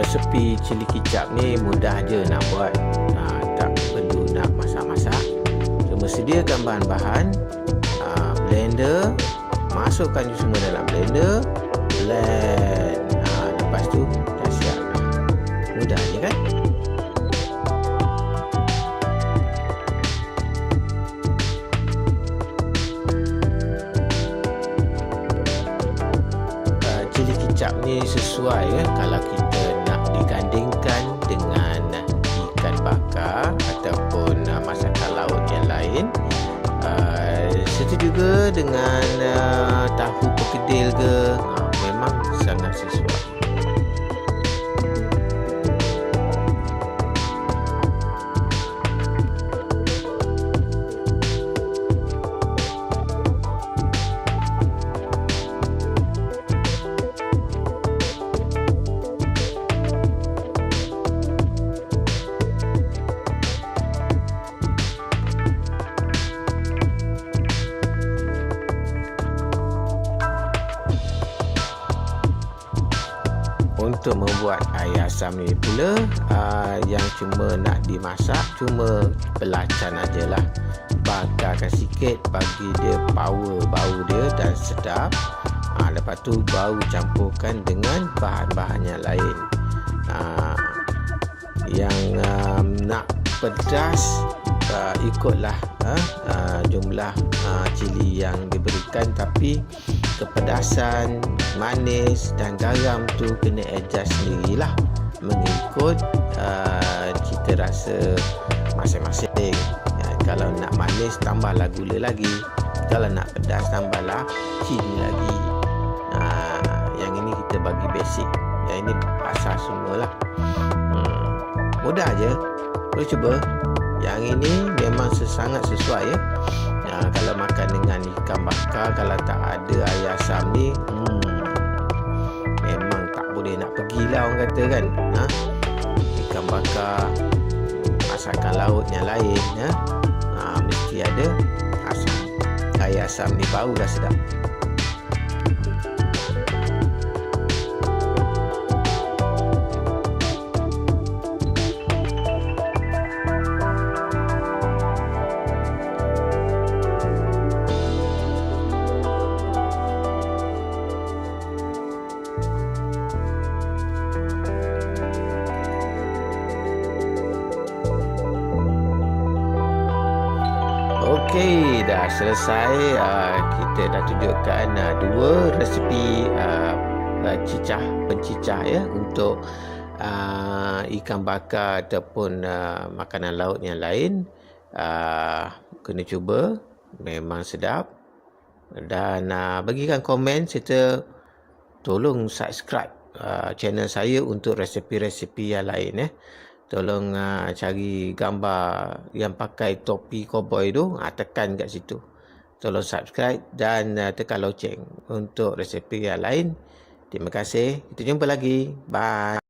resepi cili kicap ni mudah je nak buat. Tak perlu nak masak-masak. Cuma sediakan bahan-bahan, blender, masukkan je semua dalam blender, blend. Lepas tu dah siap. Mudah je kan? Cili kicap ni sesuai kalau kita nak digandingkan dengan ikan bakar ataupun masakan laut yang lain. Serta juga dengan tahu perkedil ke, memang sangat sesuai. Untuk membuat air asam ni pula, yang cuma nak dimasak, cuma belacan ajalah. Bakarkan sikit, bagi dia power bau dia dan sedap. Lepas tu baru campurkan dengan bahan-bahan yang lain. Yang nak pedas, ikutlah jumlah cili yang diberikan, tapi kepedasan, manis dan garam tu kena adjust sendirilah mengikut cita rasa masing-masing. Kalau nak manis, tambahlah gula lagi. Kalau nak pedas, tambahlah cili lagi. Yang ini kita bagi basic, yang ini asas semualah. Mudah je, boleh cuba. Yang ini memang sangat sesuai kalau makan dengan ikan bakar, kalau tak ada air asam ni, memang tak boleh nak pergi lah orang kata kan. Ikan bakar, masakan laut yang lain, mesti ada asam. Air asam ni baru dah sedap. Okey, dah selesai. Kita dah tunjukkan dua resepi pencicah untuk ikan bakar ataupun makanan laut yang lain. Kena cuba, memang sedap. Dan bagikan komen serta tolong subscribe channel saya untuk resepi-resepi yang lain. Tolong cari gambar yang pakai topi cowboy tu, tekan kat situ. Tolong subscribe dan tekan loceng untuk resepi yang lain. Terima kasih. Kita jumpa lagi. Bye.